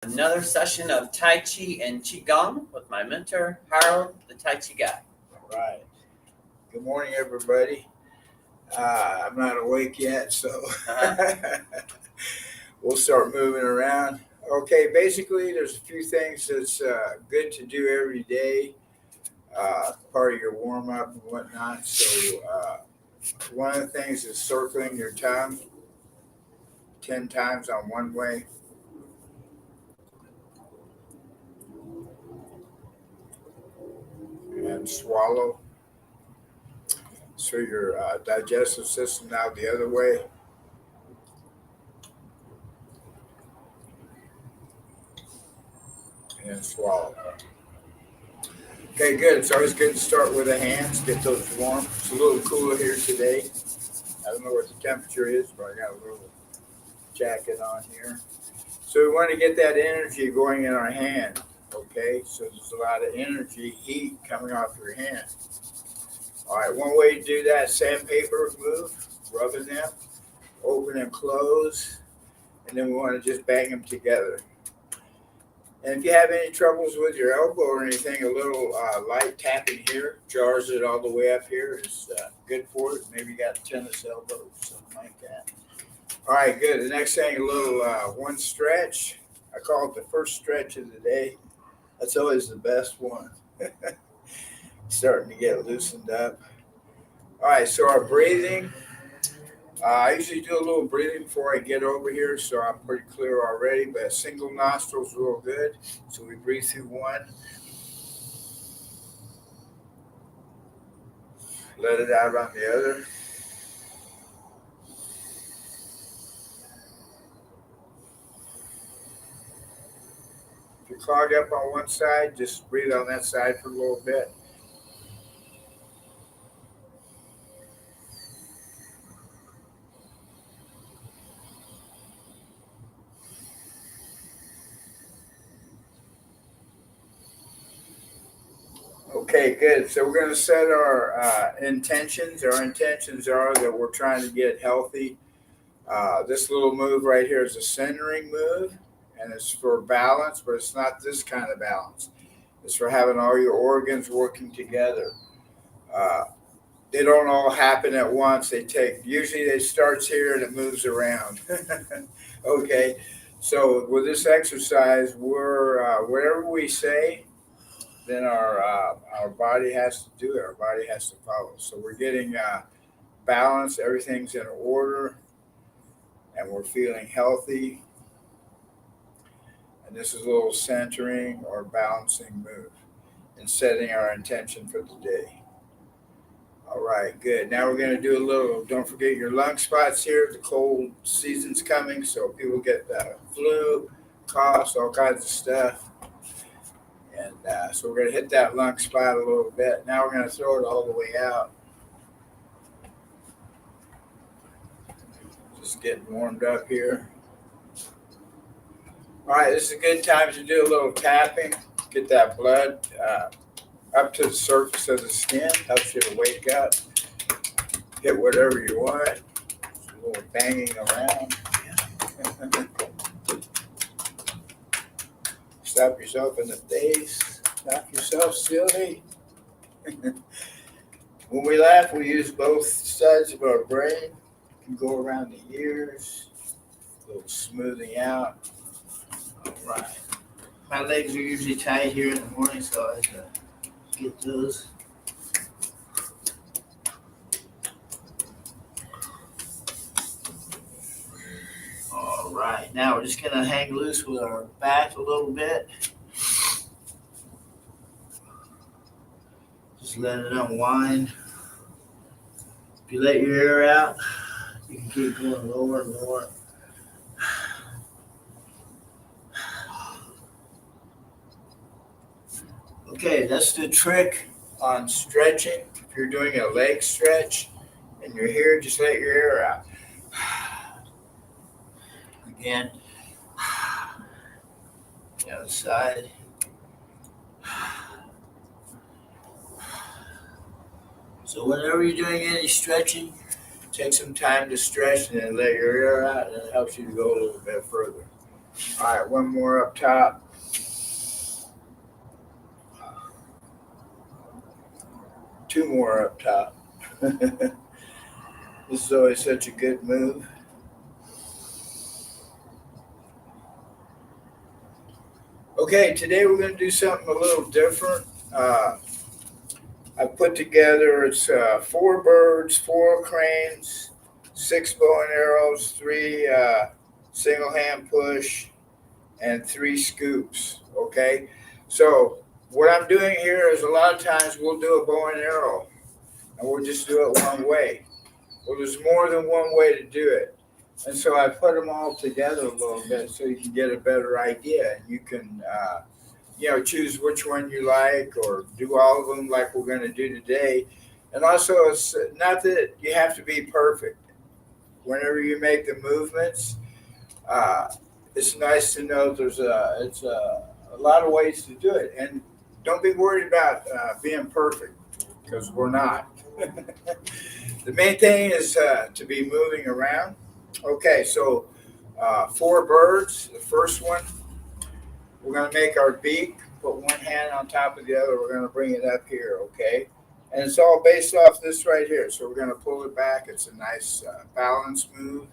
Another session of Tai Chi and Qi-Gong with my mentor, Harold, the Tai Chi guy. All right. Good morning, everybody. I'm not awake yet, so we'll start moving around. Okay, basically, there's a few things that's good to do every day, part of your warm up and whatnot. So, one of the things is circling your tongue 10 times on one way. And swallow. So, your digestive system now the other way. And swallow. Okay, good. It's always good to start with the hands, get those warm. It's a little cooler here today. I don't know what the temperature is, but I got a little jacket on here. So we want to get that energy going in our hand, okay? So there's a lot of energy, heat coming off your hand. All right, one way to do that, sandpaper move, rubbing them, open and close, and then we want to just bang them together. And if you have any troubles with your elbow or anything, a little light tapping here jars it all the way up here is good for it. Maybe you got a tennis elbow, something like that. All right, good. The next thing, a little one stretch. I call it the first stretch of the day. That's always the best one. Starting to get loosened up. All right, so our breathing. I usually do a little breathing before I get over here, so I'm pretty clear already, but single nostrils real good. So we breathe through one, let it out on the other. If you're clogged up on one side, just breathe on that side for a little bit. Okay, good. So we're going to set our intentions. Our intentions are that we're trying to get healthy. This little move right here is a centering move, and it's for balance, but it's not this kind of balance. It's for having all your organs working together. Uh, they don't all happen at once. Usually it starts here and it moves around. Okay, so with this exercise, we're whatever we say, then our body has to do it. Our body has to follow. So we're getting balance. Everything's in order, and we're feeling healthy. And this is a little centering or balancing move, and setting our intention for the day. All right, good. Now we're going to do a little. Don't forget your lung spots here. The cold season's coming, so people get flu, coughs, all kinds of stuff. And so we're going to hit that lung spot a little bit. Now we're going to throw it all the way out. Just getting warmed up here. All right, this is a good time to do a little tapping. Get that blood up to the surface of the skin. Helps you to wake up. Hit whatever you want. Just a little banging around. Slap yourself in the face. Knock yourself silly. When we laugh, we use both sides of our brain. Can go around the ears. A little smoothing out. All right. My legs are usually tight here in the morning, so I have to get those. All right. Now we're just going to hang loose with our back a little bit. Just let it unwind. If you let your air out, you can keep going lower and lower. Okay, that's the trick on stretching. If you're doing a leg stretch and you're here, just let your air out. Again, the other side. So whenever you're doing any stretching, take some time to stretch and then let your air out, and it helps you to go a little bit further. All right, one more up top. Two more up top. This is always such a good move. Okay, today we're going to do something a little different. I put together it's 4 birds, 4 cranes, 6 bow and arrows, 3 single hand push, and 3 scoops. Okay, so what I'm doing here is a lot of times we'll do a bow and arrow, and we'll just do it one way. Well, there's more than one way to do it. And so I put them all together a little bit so you can get a better idea. And you can, choose which one you like or do all of them like we're going to do today. And also, it's not that you have to be perfect. Whenever you make the movements, it's nice to know it's a lot of ways to do it. And don't be worried about being perfect because we're not. The main thing is to be moving around. Okay, so 4 birds. The first one, we're going to make our beak, put one hand on top of the other. We're going to bring it up here, okay? And it's all based off this right here. So we're going to pull it back. It's a nice balance move.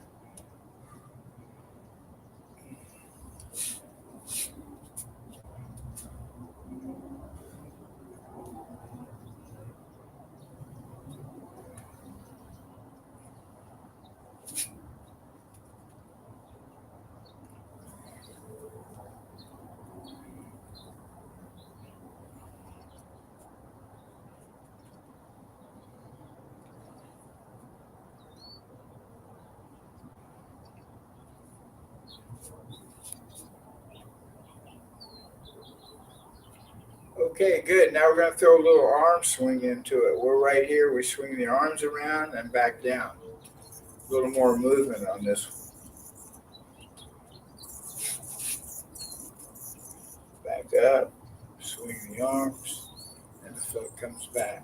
Okay, good. Now we're going to throw a little arm swing into it. We're right here. We swing the arms around and back down. A little more movement on this one. Back up, swing the arms, and the foot comes back.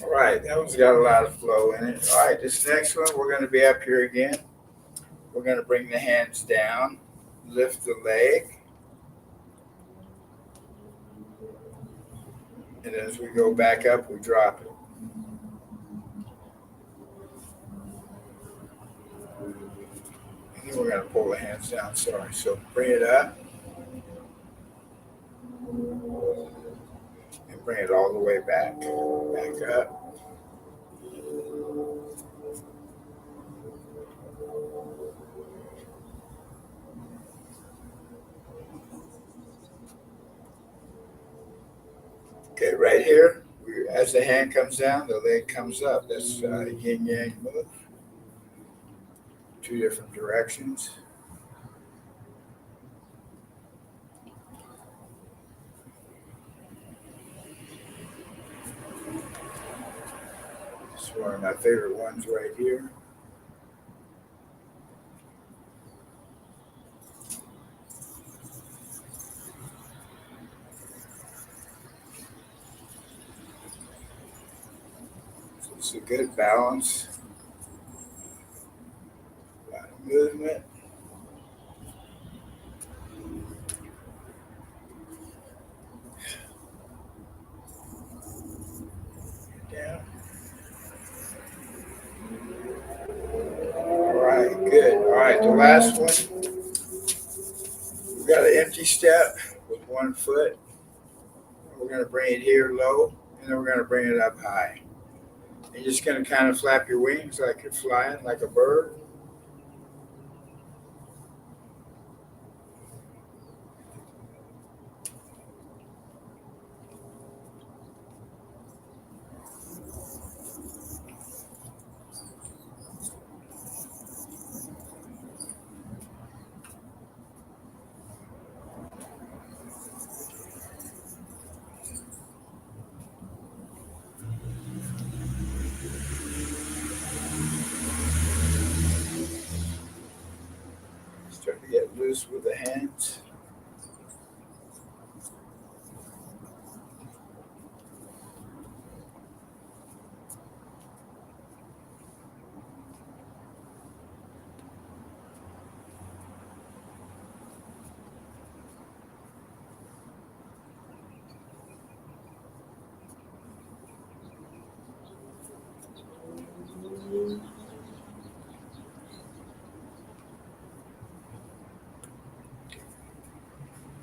All right, that one's got a lot of flow in it. All right, this next one, we're going to be up here again. We're going to bring the hands down, lift the leg, and as we go back up, we drop it. And then we're going to pull the hands down, sorry. So bring it up, and bring it all the way back. Back up. Okay, right here, as the hand comes down, the leg comes up. That's yin-yang move. 2 different directions. It's one of my favorite ones right here. So it's a good balance. A lot of movement. Down. All right, good. All right, the last one. We've got an empty step with 1 foot. We're going to bring it here low, and then we're going to bring it up high. You're just going to kind of flap your wings like you're flying, like a bird. this with the hands.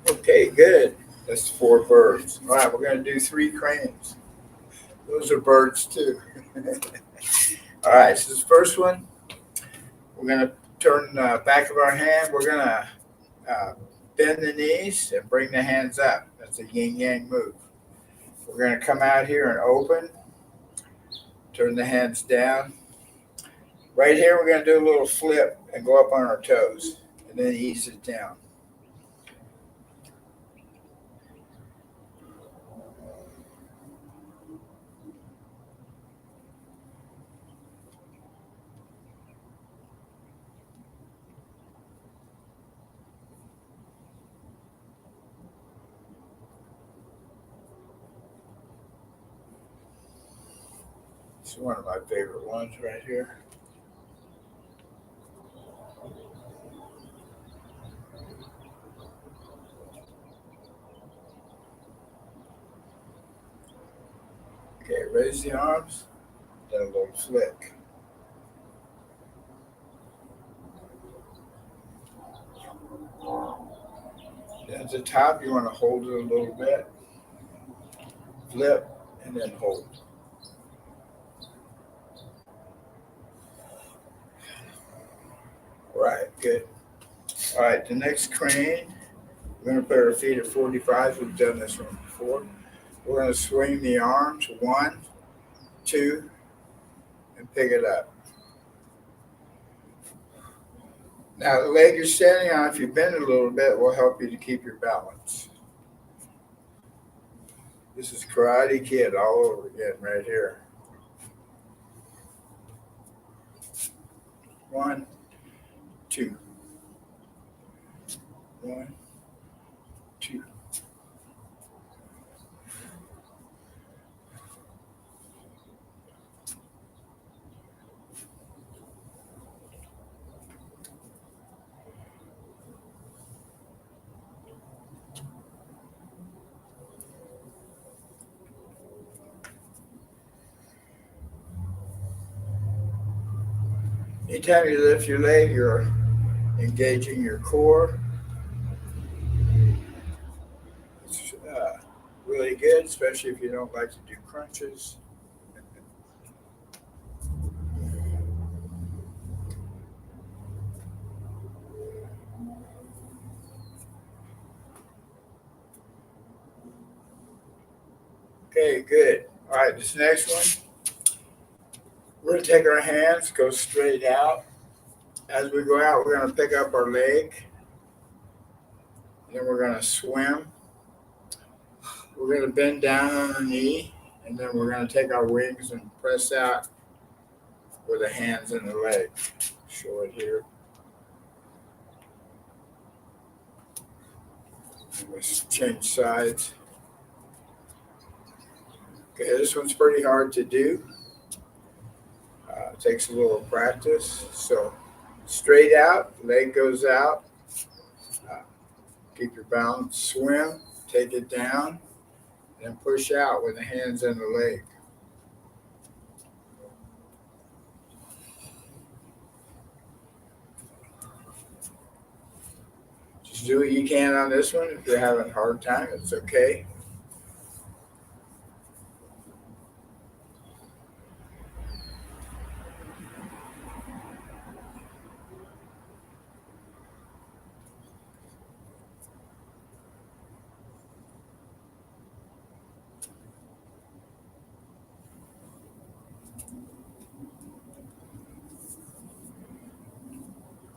Okay, good. That's 4 birds. All right, we're going to do 3 cranes. Those are birds too. All right, so this first one, we're going to turn the back of our hand. We're going to bend the knees and bring the hands up. That's a yin yang move. We're going to come out here and open, turn the hands down. Right here, we're going to do a little flip and go up on our toes and then ease it down. It's one of my favorite ones right here. Okay, raise the arms, then a little flick. Then at the top, you want to hold it a little bit, flip, and then hold. Right, good. All right, the next crane, we're going to put our feet at 45. We've done this one before. We're going to swing the arms, 1, 2, and pick it up. Now, the leg you're standing on, if you bend it a little bit, will help you to keep your balance. This is Karate Kid all over again right here. 1, 2. 1, 2. Anytime you lift your leg, you're engaging your core. It's really good, especially if you don't like to do crunches. Okay, good. All right, this next one, we're going to take our hands, go straight out. As we go out, we're going to pick up our leg. Then we're going to swim. We're going to bend down on our knee. And then we're going to take our wings and press out with the hands and the leg. Show it here. Let's change sides. Okay, this one's pretty hard to do. It takes a little practice. So straight out, leg goes out. Keep your balance, swim, take it down, and push out with the hands and the leg. Just do what you can on this one. If you're having a hard time, it's okay.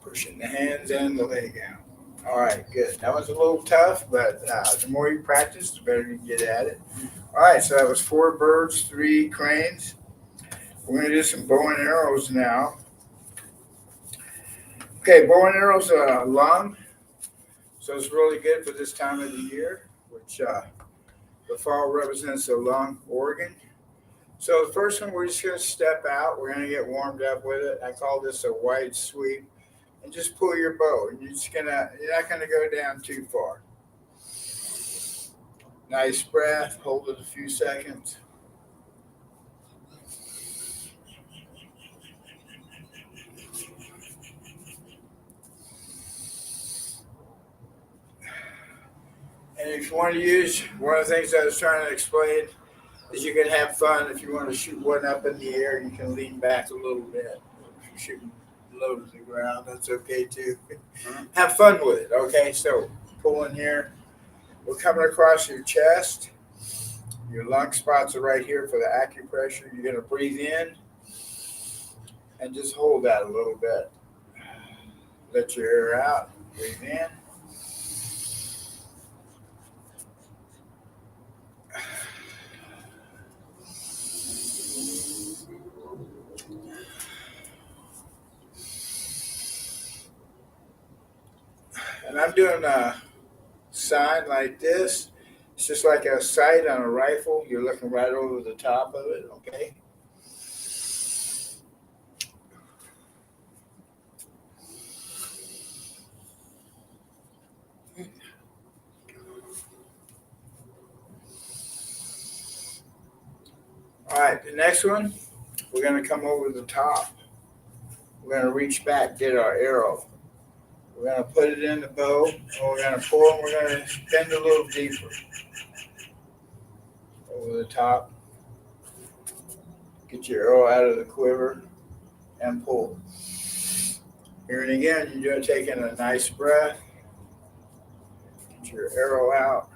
Pushing the hands and the leg out. All right, good. That was a little tough, but the more you practice, the better you get at it. All right, so that was 4 birds, 3 cranes. We're going to do some bow and arrows now. Okay, bow and arrows, lung. So it's really good for this time of the year, which the fall represents a long organ. So the first one, we're just going to step out. We're going to get warmed up with it. I call this a wide sweep. And just pull your bow. And you're not going to go down too far. Nice breath. Hold it a few seconds. And if you want to use, one of the things I was trying to explain is you can have fun. If you want to shoot one up in the air, you can lean back a little bit. If you're shooting low to the ground, that's okay too. Have fun with it, okay? So pull in here. We're coming across your chest. Your lung spots are right here for the acupressure. You're going to breathe in and just hold that a little bit. Let your air out. Breathe in. And I'm doing a sign like this. It's just like a sight on a rifle. You're looking right over the top of it, okay? All right, the next one, we're going to come over the top. We're going to reach back, get our arrow. We're going to put it in the bow, and we're going to pull, and we're going to bend a little deeper. Over the top. Get your arrow out of the quiver and pull. Here and again, you're taking a nice breath. Get your arrow out.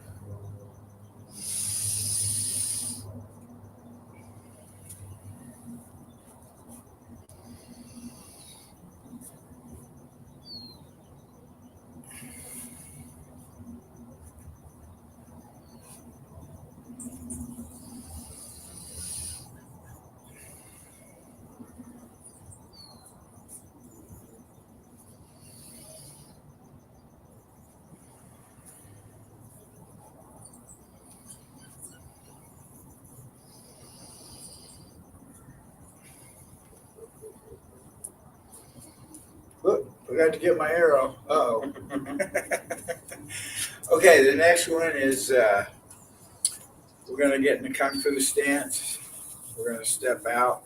Whoop, forgot to get my arrow. Uh-oh. Okay, the next one is we're going to get in the Kung Fu stance. We're going to step out.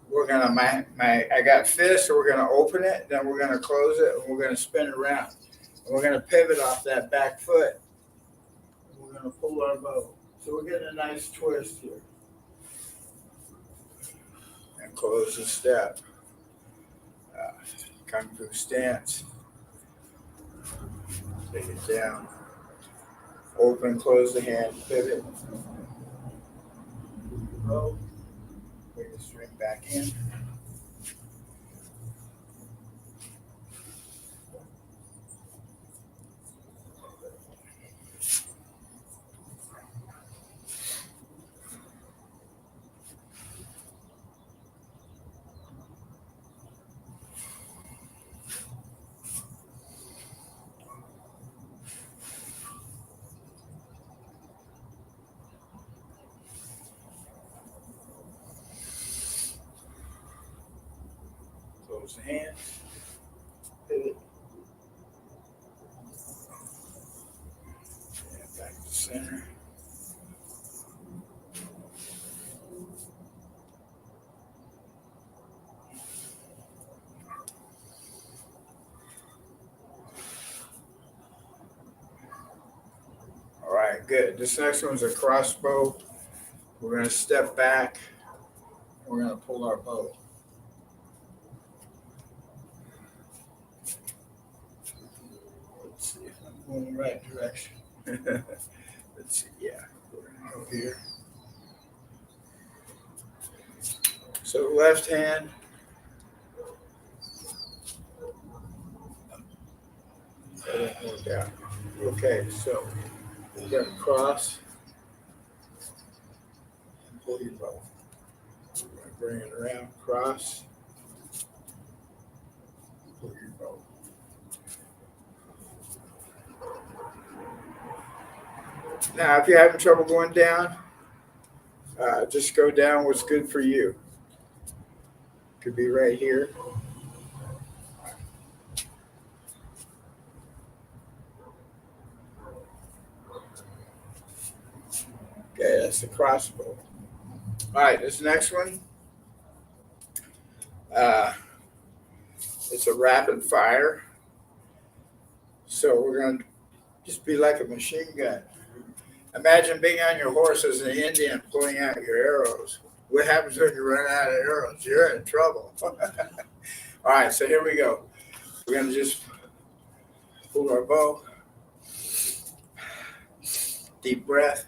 We're going to, I got fists, so we're going to open it, then we're going to close it, and we're going to spin it around. And we're going to pivot off that back foot. And we're going to pull our bow. So we're getting a nice twist here. And close the step. Kung Fu stance. Take it down. Open, close the hand, pivot. Bow. Bring the string back in. Close the hand. Pivot. And back to center. All right, good. This next one's a crossbow. We're going to step back. We're going to pull our bow. Let's see if I'm going the right direction. Let's see, yeah, we're going to go here. So left hand. That didn't work out. Okay, so we're going to cross and pull your bow. We're going to bring it around, cross, pull your bow. Now, if you're having trouble going down, just go down what's good for you. Could be right here. Okay, that's the crossbow. All right, this next one, uh, it's a rapid fire. So we're going to just be like a machine gun. Imagine being on your horse as an Indian pulling out your arrows. What happens when you run out of arrows? You're in trouble. All right, so here we go. We're going to just pull our bow. Deep breath.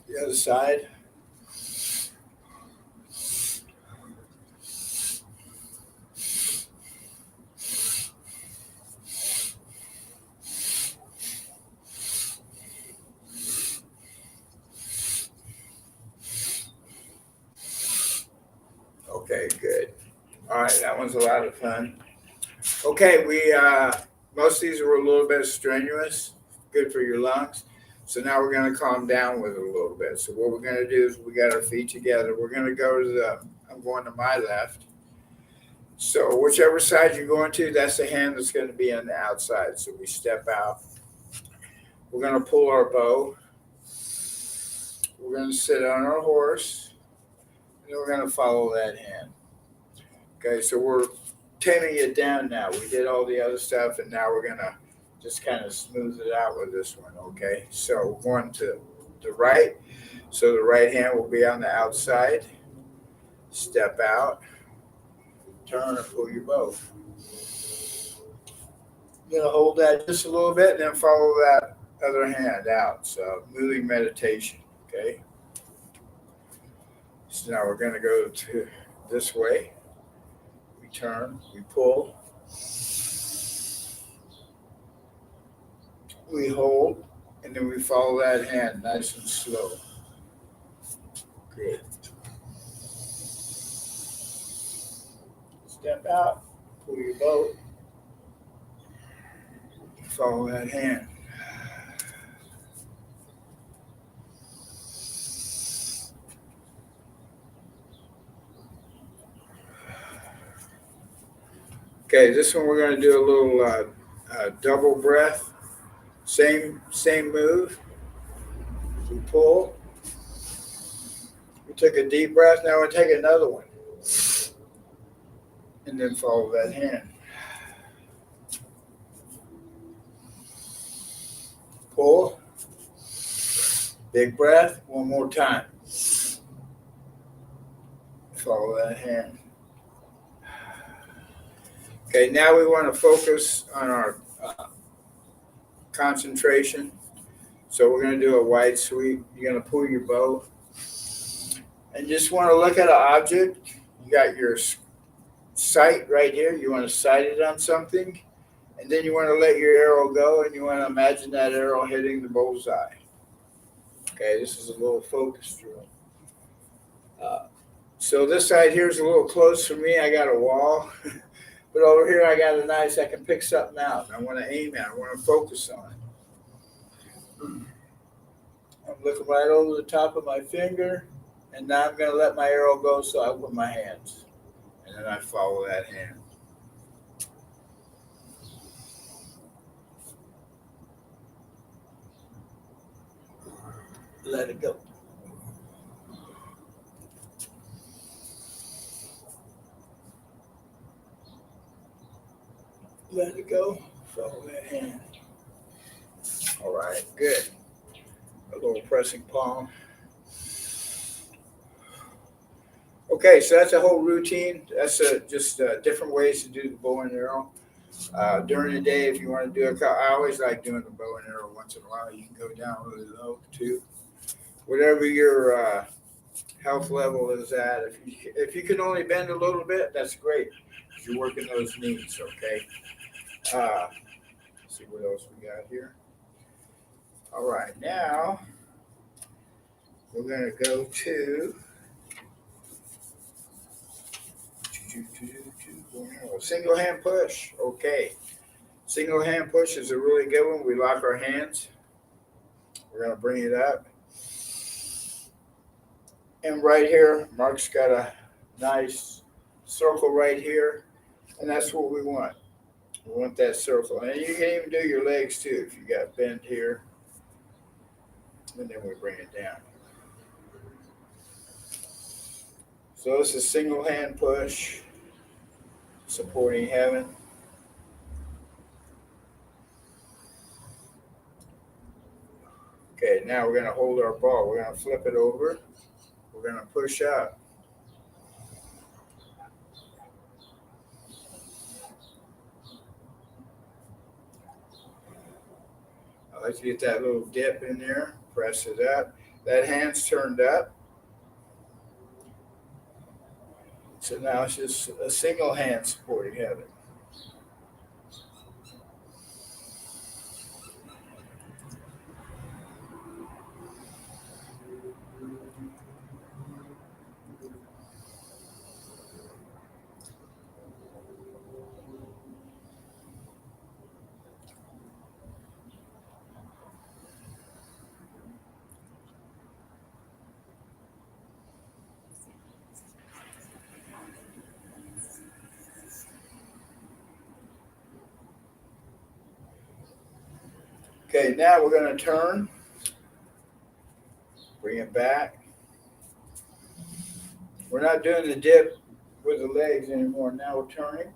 The other side. Okay, good. All right, that one's a lot of fun. Okay, most of these were a little bit strenuous, good for your lungs. So now we're going to calm down with it a little bit. So what we're going to do is we got our feet together. We're going to go to I'm going to my left. So whichever side you're going to, that's the hand that's going to be on the outside. So we step out. We're going to pull our bow. We're going to sit on our horse. And then we're going to follow that hand. Okay, so we're taming it down now. We did all the other stuff, and now we're going to just kind of smooth it out with this one, okay? So we're going to the right. So the right hand will be on the outside. Step out. Turn and pull your bow. You're going to hold that just a little bit and then follow that other hand out. So moving meditation, okay? So now we're going to go to this way. We turn, we pull. We hold, and then we follow that hand nice and slow. Good. Step out, pull your bow, follow that hand. Okay, this one we're going to do a little double breath. Same move. We pull. We took a deep breath. Now we'll take another one. And then follow that hand. Pull. Big breath. One more time. Follow that hand. Okay, now we want to focus on our concentration. So we're going to do a wide sweep. You're going to pull your bow. And just want to look at an object. You got your sight right here. You want to sight it on something. And then you want to let your arrow go, and you want to imagine that arrow hitting the bullseye. Okay, this is a little focus drill. So this side here is a little close for me. I got a wall. But over here I got I can pick something out. I want to aim at it. I want to focus on it. I'm looking right over the top of my finger, and now I'm going to let my arrow go, so I open my hands. And then I follow that hand. Let it go. Let it go. Follow that hand. All right, good. A little pressing palm. Okay, so that's a whole routine. That's just different ways to do the bow and arrow. During the day, if you want to do I always like doing the bow and arrow once in a while. You can go down really low too. Whatever your health level is at. If you can only bend a little bit, that's great. You're working those knees, okay? Let's see what else we got here. All right, now we're going to go to single hand push. Okay. Single hand push is a really good one. We lock our hands. We're going to bring it up. And right here, Mark's got a nice circle right here. And that's what we want. We want that circle. And you can even do your legs too if you got bend here. And then we bring it down. So it's a single hand push, supporting heaven. Okay, now we're going to hold our ball. We're going to flip it over. We're going to push up. I like to get that little dip in there. Press it up. That hand's turned up. So now it's just a single hand supporting heaven. Okay, now we're going to turn. Bring it back. We're not doing the dip with the legs anymore. Now we're turning.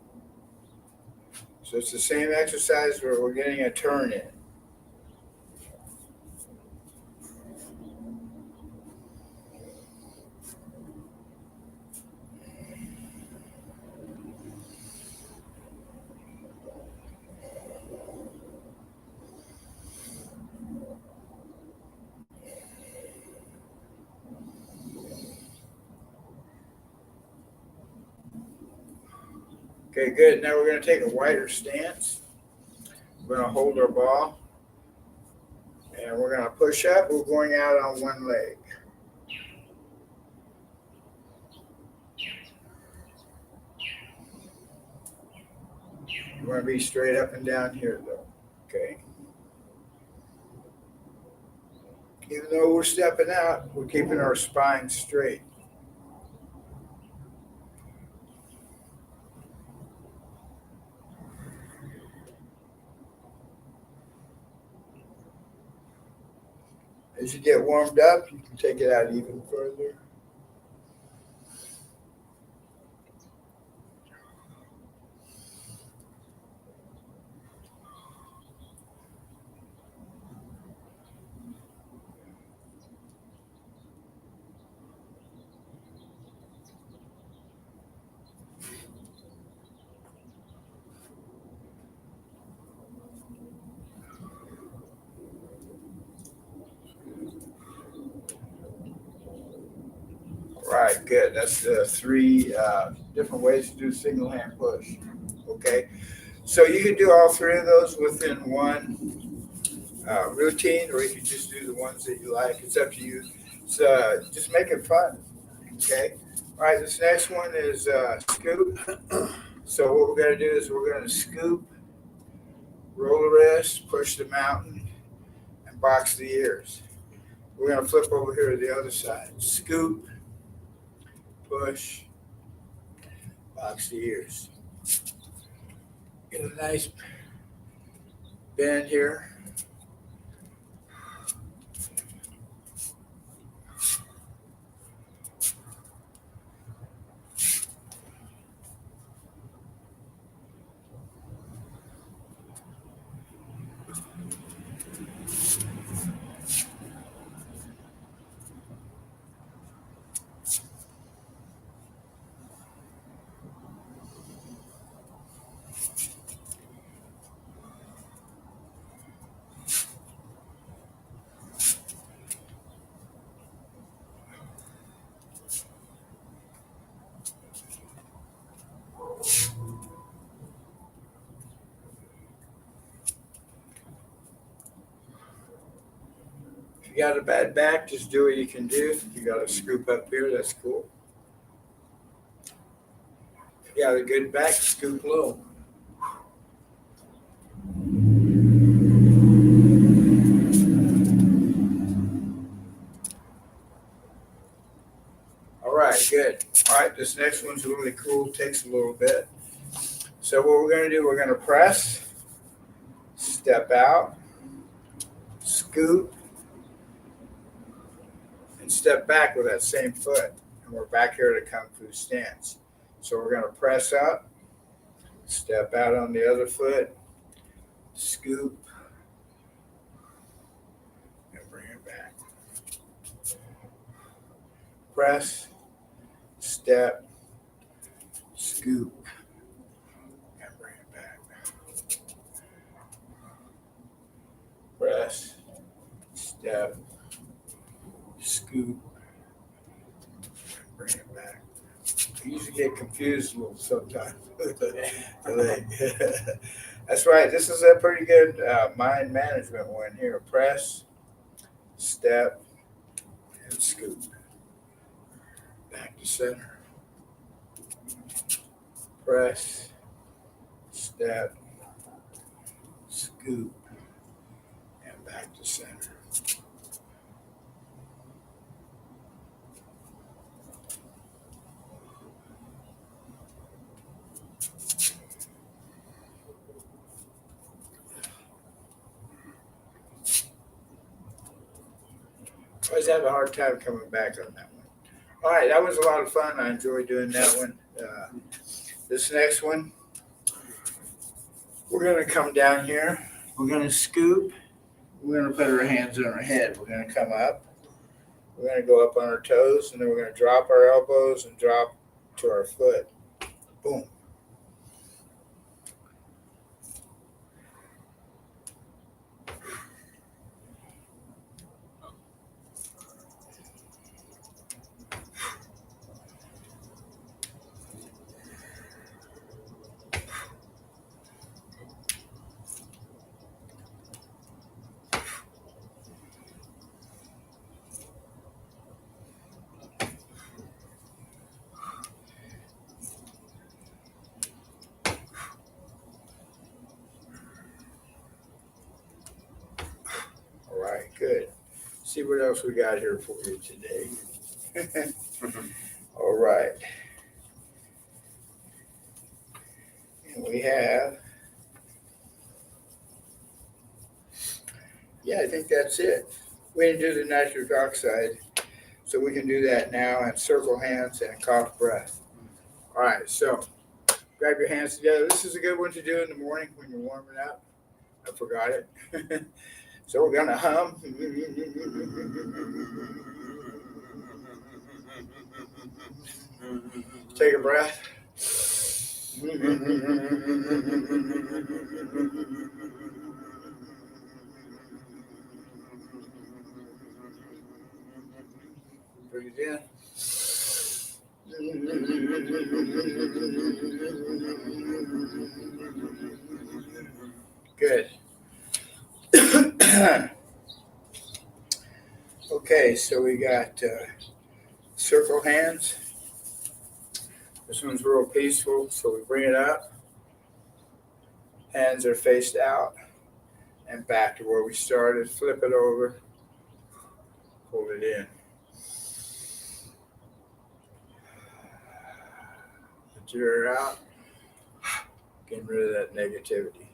So it's the same exercise where we're getting a turn in. Okay, good. Now we're going to take a wider stance. We're going to hold our ball. And we're going to push up. We're going out on one leg. We're going to be straight up and down here, though. Okay. Even though we're stepping out, we're keeping our spine straight. As you get warmed up, you can take it out even further. Right, good. That's the three different ways to do single hand push. Okay, so you can do all three of those within one routine, or you can just do the ones that you like. It's up to you. So just make it fun. Okay. All right. This next one is scoop. So what we're going to do is we're going to scoop, roll the wrist, push the mountain, and box the ears. We're going to flip over here to the other side. Scoop, push, box the ears. Get a nice bend here. got a bad back, just do what you can do. If you got a scoop up here, that's cool. If you got a good back, scoop low. All right, good. All right, this next one's really cool. Takes a little bit. So what we're going to do, we're going to press, step out, scoop, and step back with that same foot. And we're back here to Kung Fu stance. So we're going to press up, step out on the other foot, scoop, and bring it back. Press, step, scoop, and bring it back. Press, step, scoop, and bring it back. I usually get confused a little sometimes. That's right. This is a pretty good mind management one here. Press, step, and scoop. Back to center. Press, step, scoop, and back to center. I always have a hard time coming back on that one. All right, that was a lot of fun. I enjoyed doing that one. This next one, we're going to come down here. We're going to scoop. We're going to put our hands on our head. We're going to come up. We're going to go up on our toes, and then we're going to drop our elbows and drop to our foot. Boom. All right, good. See what else we got here for you today. All right. And we have, I think that's it. We didn't do the nitric oxide, so we can do that now, and circle hands and cough breath. All right, so grab your hands together. This is a good one to do in the morning when you're warming up. I forgot it. So we're gonna hum. Take a breath. Breathe in. Good. Okay, so we got circle hands. This one's real peaceful, so we bring it up. Hands are faced out and back to where we started. Flip it over, pull it in. Let your air out, getting rid of that negativity.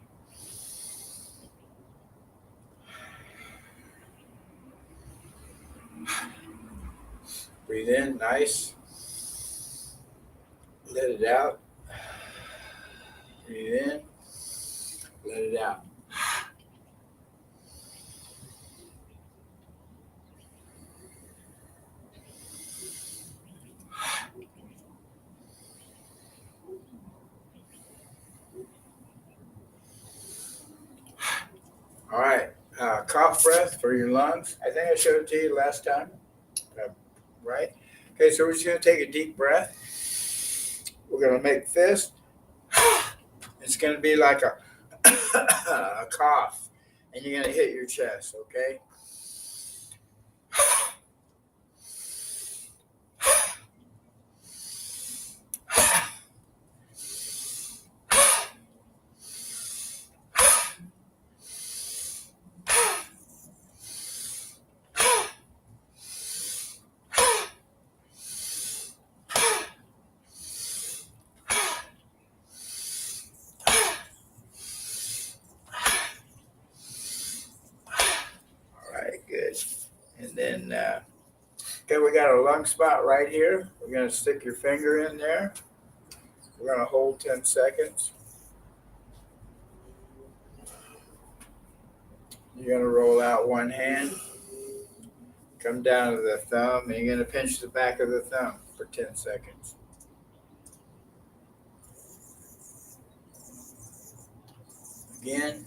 Breathe in, nice. Let it out. Breathe in, let it out. All right, cough breath for your lungs. I think I showed it to you last time, right? Okay, so we're just going to take a deep breath. We're going to make fist. It's going to be like a cough, and you're going to hit your chest, okay? All right, good. And then, okay, we got a lung spot right here. We're going to stick your finger in there. We're going to hold 10 seconds. You're going to roll out one hand, come down to the thumb, and you're going to pinch the back of the thumb for 10 seconds. Again.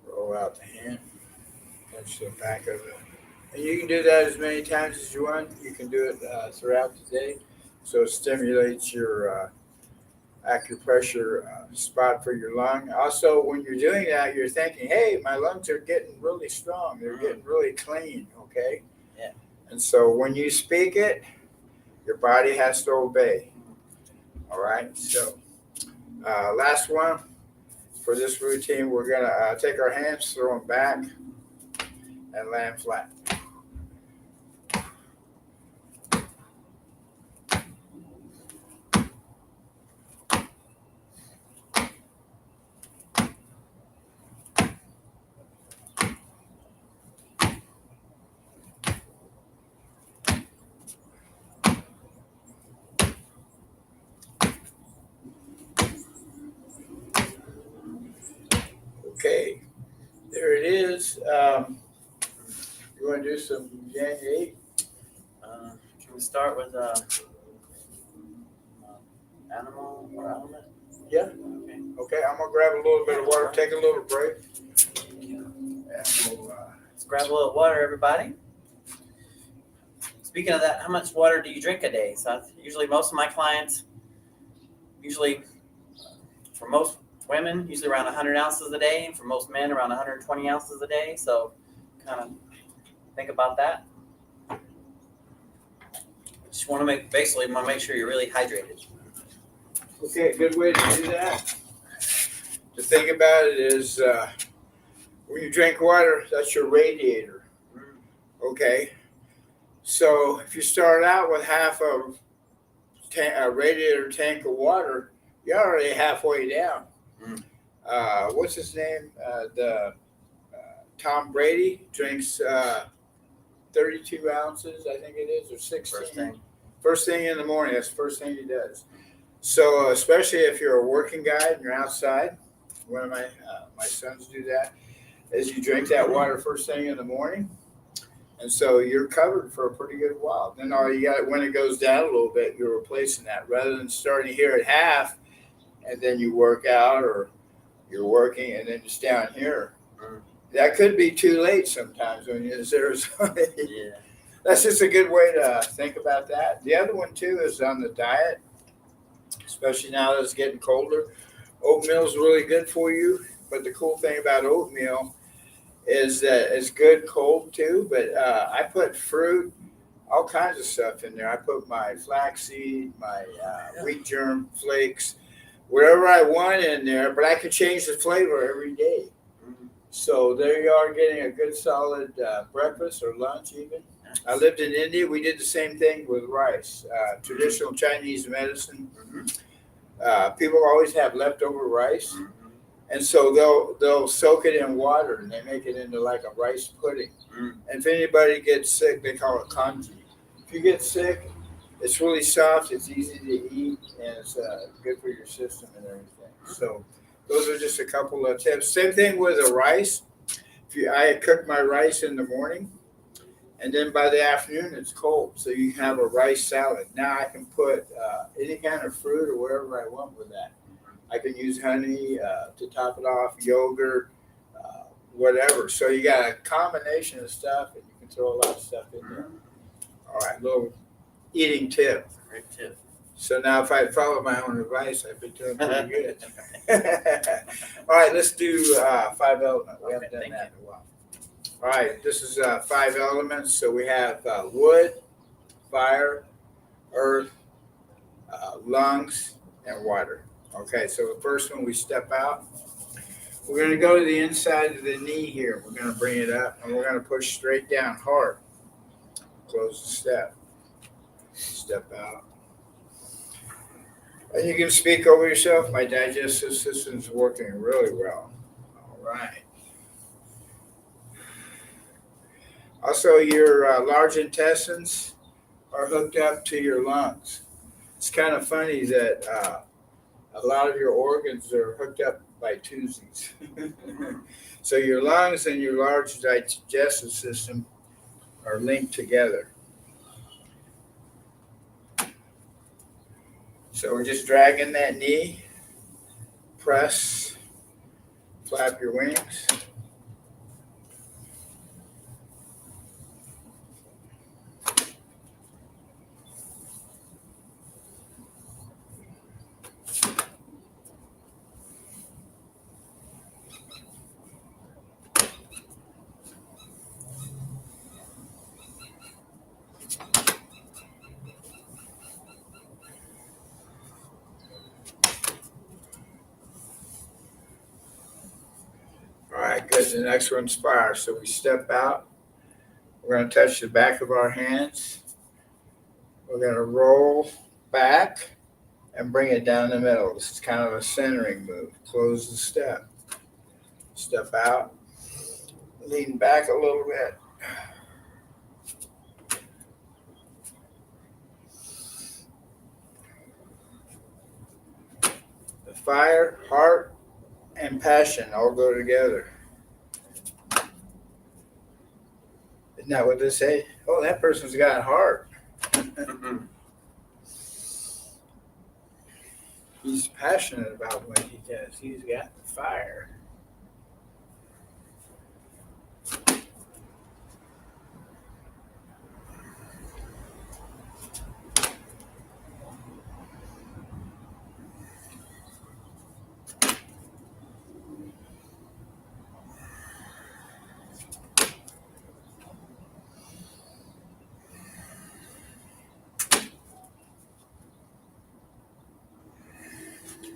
Roll out the hand, pinch the back of it. And you can do that as many times as you want. You can do it throughout the day. So it stimulates your acupressure spot for your lung. Also, when you're doing that, you're thinking, hey, my lungs are getting really strong. They're getting really clean, okay? Yeah. And so when you speak it, your body has to obey. All right? So last one for this routine, we're going to take our hands, throw them back, and land flat. Okay, there it is. You want to do some Yang 8? Can we start with animal or element? Yeah. Okay. Okay, I'm going to grab a little bit of water, take a little break. And we'll, Let's grab a little water, everybody. Speaking of that, how much water do you drink a day? So usually most of my clients, for most women, usually around 100 ounces a day, and for most men, around 120 ounces a day. So kind of think about that. Just want to make sure you're really hydrated. okay, a good way to do that, to think about it is when you drink water, that's your radiator. Okay? So if you start out with half a radiator tank of water, you're already halfway down. What's his name? Tom Brady drinks 32 ounces, I think it is, or 16. First thing in the morning. That's the first thing he does. So especially if you're a working guy and you're outside, one of my sons do that, is you drink that water first thing in the morning. And so you're covered for a pretty good while. Then all you got, when it goes down a little bit, you're replacing that rather than starting here at half and then you work out, or you're working and then it's down here. That could be too late sometimes when you're Arizona. Yeah. That's just a good way to think about that. The other one too is on the diet, especially now that it's getting colder. Oatmeal is really good for you, but the cool thing about oatmeal is that it's good cold too. But I put fruit, all kinds of stuff in there. I put my flaxseed, my wheat germ flakes, whatever I want in there. But I can change the flavor every day. So there you are, getting a good solid breakfast or lunch even. I lived in India. We did the same thing with rice. Traditional Chinese medicine. People always have leftover rice. And so they'll soak it in water and they make it into like a rice pudding. And if anybody gets sick, they call it congee. If you get sick, it's really soft, it's easy to eat, and it's good for your system and everything. So those are just a couple of tips. Same thing with the rice. I cook my rice in the morning, and then by the afternoon it's cold. So you can have a rice salad. Now I can put any kind of fruit or whatever I want with that. I can use honey to top it off, yogurt, whatever. So you got a combination of stuff, and you can throw a lot of stuff in there. All right, little eating tip. Great tip. So now if I'd followed my own advice, I'd be doing pretty good. All right, let's do 5 elements. We haven't done thank that in a while. All right, this is 5 elements. So we have wood, fire, earth, lungs, and water. Okay, so the first one, we step out. We're going to go to the inside of the knee here. We're going to bring it up, and we're going to push straight down hard. Close the step. Step out. And you can speak over yourself. My digestive system is working really well. All right. Also, your large intestines are hooked up to your lungs. It's kind of funny that a lot of your organs are hooked up by twosies. So your lungs and your large digestive system are linked together. So we're just dragging that knee, press, flap your wings. All right, good. The next one's fire. So we step out. We're going to touch the back of our hands. We're going to roll back and bring it down the middle. This is kind of a centering move. Close the step. Step out. Lean back a little bit. The fire, heart, and passion all go together. Isn't that what they say? Oh, that person's got heart. He's passionate about what he does. He's got the fire.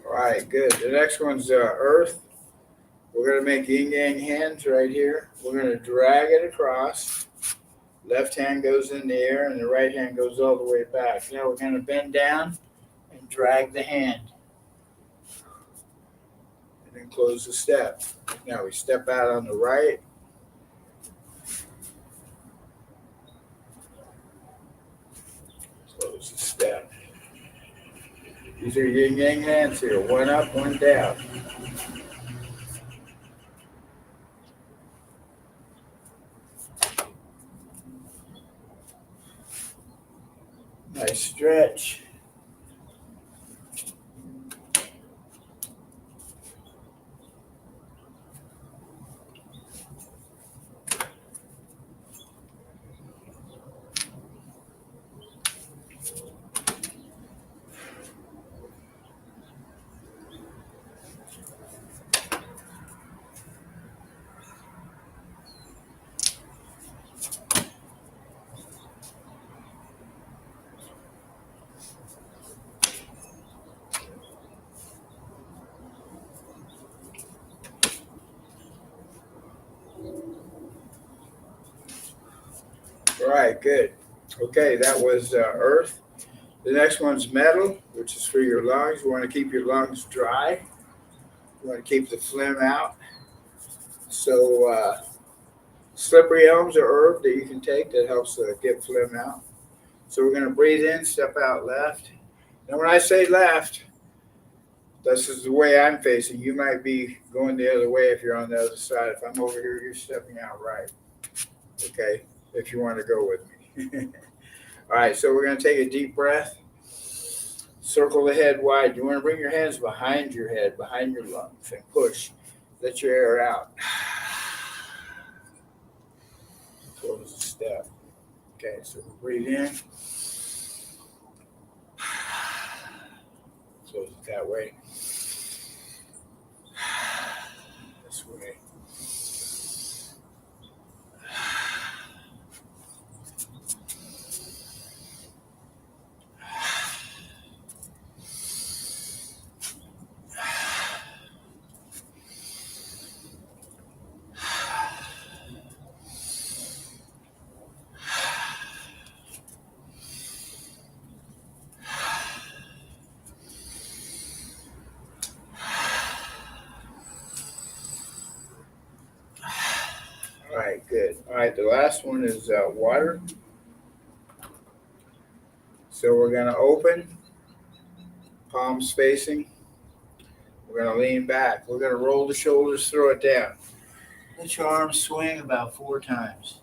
All right, good. The next one's earth. We're going to make yin yang hands right here. We're going to drag it across. Left hand goes in the air and the right hand goes all the way back. Now we're going to bend down and drag the hand. And then close the step. Now we step out on the right. Close the step. These are yin yang hands here. One up, one down. Nice stretch. All right, good. Okay, that was earth. The next one's metal, which is for your lungs. You want to keep your lungs dry. You want to keep the phlegm out. So slippery elms are herb that you can take that helps get phlegm out. So we're going to breathe in, step out left. Now when I say left, this is the way I'm facing. You might be going the other way if you're on the other side. If I'm over here, you're stepping out right. Okay, if you want to go with me. All right, so we're going to take a deep breath. Circle the head wide. You want to bring your hands behind your head, behind your lungs, and push. Let your air out. Close the step. Okay, so breathe in. Close it that way. This way. All right, good. All right, the last one is water. So we're going to open, palms facing. We're going to lean back. We're going to roll the shoulders, throw it down. Let your arms swing about 4 times.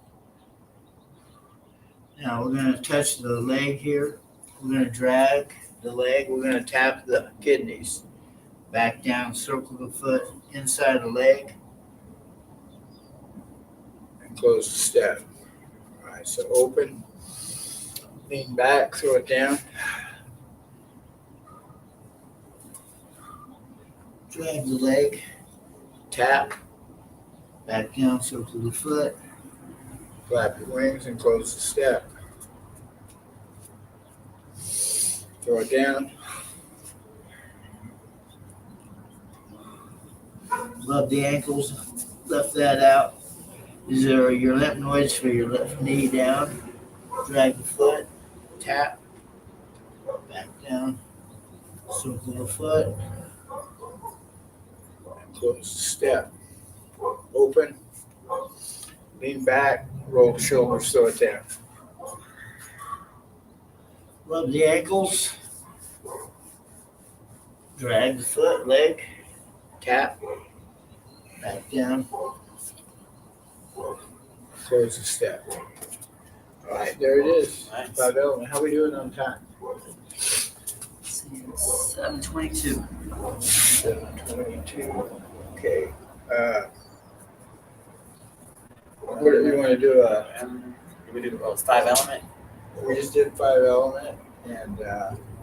Now we're going to touch the leg here. We're going to drag the leg. We're going to tap the kidneys. Back down, circle the foot inside the leg. And close the step. All right, so open, lean back, throw it down. Drag the leg, tap, back down, circle the foot, flap your wings and close the step. Throw it down. Rub the ankles, lift that out. These are your lymph nodes for your left knee down. Drag the foot, tap, back down, circle the foot, and close the step. Open, lean back, roll the shoulders, throw it down. Rub the ankles, drag the foot, leg, tap, back down, close the step. All right, there it is. Nice. 5 element. How we doing on time? 7:22. 7:22. Okay. What do you want to do? It's 5 element. We just did 5 element, and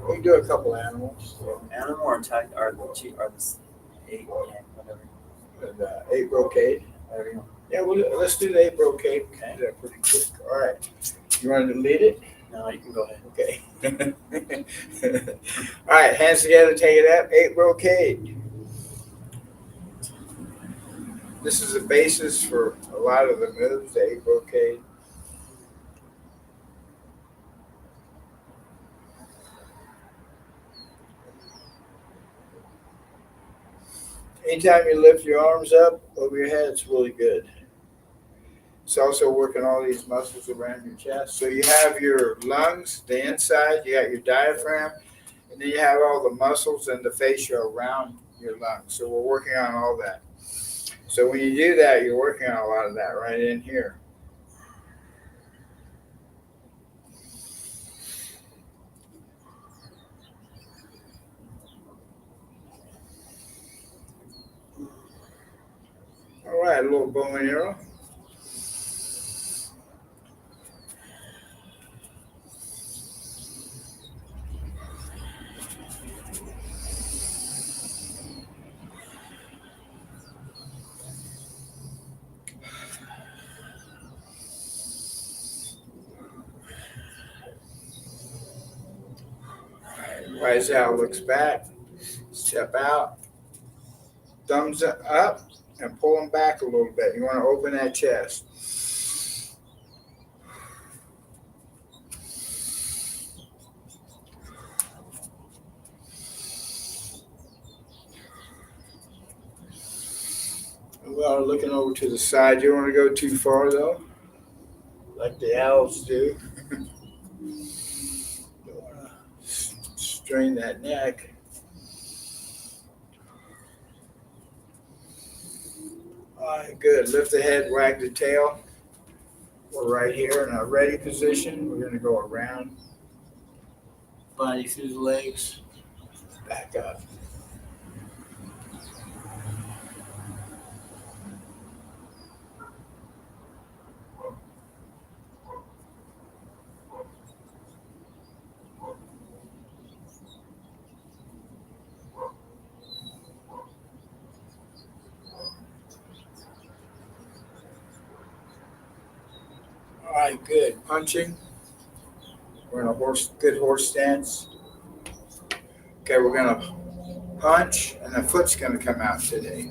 we can do a couple animals. Animal or type or the 8, yeah, whatever. And 8 brocade. Whatever you want. Yeah, let's do the 8 brocade. Okay. Do that pretty quick. All right. You want to lead it? No, you can go ahead. Okay. All right, hands together, take it up. 8 brocade. This is the basis for a lot of the moves, the 8 brocade. Anytime you lift your arms up over your head, it's really good. It's also working all these muscles around your chest. So you have your lungs, the inside, you got your diaphragm, and then you have all the muscles and the fascia around your lungs. So we're working on all that. So when you do that, you're working on a lot of that right in here. All right, a little bow and arrow. Rise out, looks back, step out, thumbs up, and pull them back a little bit. You want to open that chest. We are looking over to the side. You don't want to go too far though, like the owls do. Don't want to strain that neck. All right, good. Lift the head, wag the tail. We're right here in a ready position. We're going to go around, body through the legs, back up. right, good. Punching. We're in a good horse stance. Okay, we're gonna punch, and the foot's gonna come out today.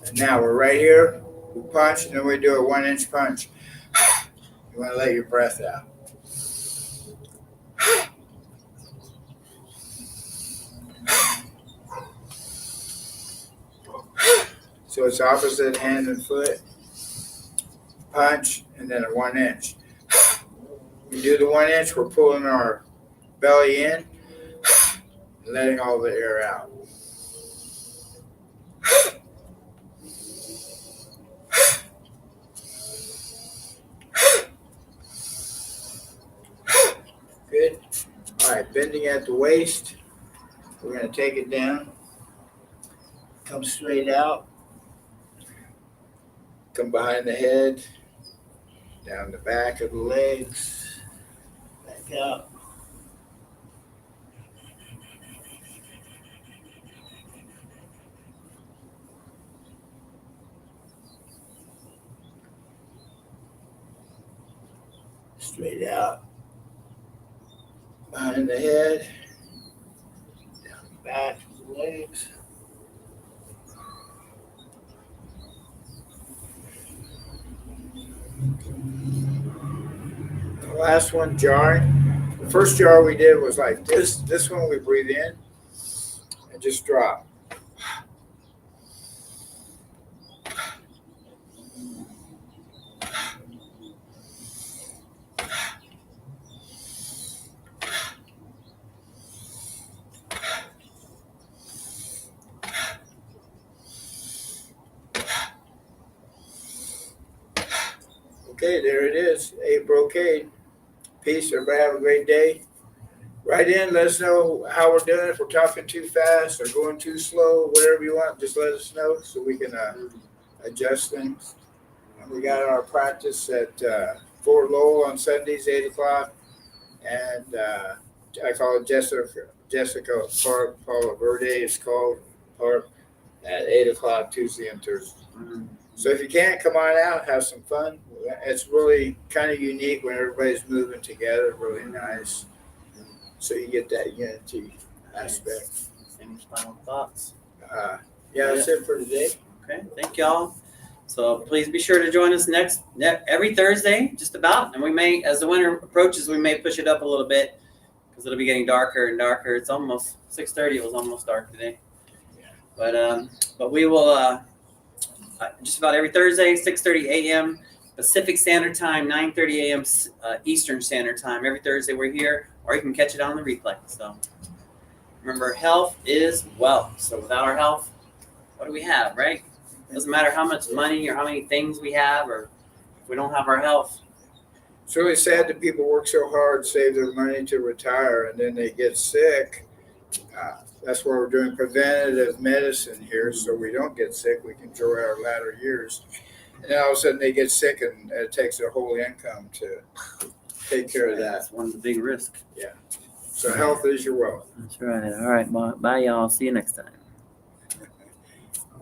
And now we're right here. We punch, and then we do a 1-inch punch. You want to let your breath out. So it's opposite hand and foot. Punch, and then a 1-inch. We do the 1-inch, we're pulling our belly in, letting all the air out. Good. All right, bending at the waist. We're going to take it down. Come straight out. Come behind the head. Down the back of the legs. Back out. Straight out. Behind the head. Down the back of the legs. The last one, jarring. The first jar we did was like this. This one we breathe in and just drop. Okay, there it is. A brocade. Peace. Everybody have a great day. Write in. Let us know how we're doing. If we're talking too fast or going too slow, whatever you want, just let us know so we can adjust things. And we got our practice at Fort Lowell on Sundays, 8 o'clock. And I call it Jessica Park. Paula Verde is called Park at 8 o'clock Tuesday and Thursday. So if you can't, come on out, have some fun. It's really kind of unique when everybody's moving together, really nice. So you get that unity aspect. Any final thoughts? Yeah, that's it for today. Okay, thank y'all. So please be sure to join us every Thursday, just about. And we may, as the winter approaches, we may push it up a little bit because it'll be getting darker and darker. It's almost 6:30. It was almost dark today. But we will just about every Thursday, 6:30 a.m. Pacific Standard Time, 9:30 a.m. Eastern Standard Time. Every Thursday we're here, or you can catch it on the replay. So remember, health is wealth. So without our health, what do we have, right? It doesn't matter how much money or how many things we have, or if we don't have our health. It's really sad that people work so hard, save their money to retire, and then they get sick. That's why we're doing preventative medicine here, so we don't get sick. We can enjoy our latter years. And then all of a sudden they get sick, and it takes their whole income to take care of that. That's one of the big risks. So health is your wealth. That's right. All right. Bye, y'all. See you next time.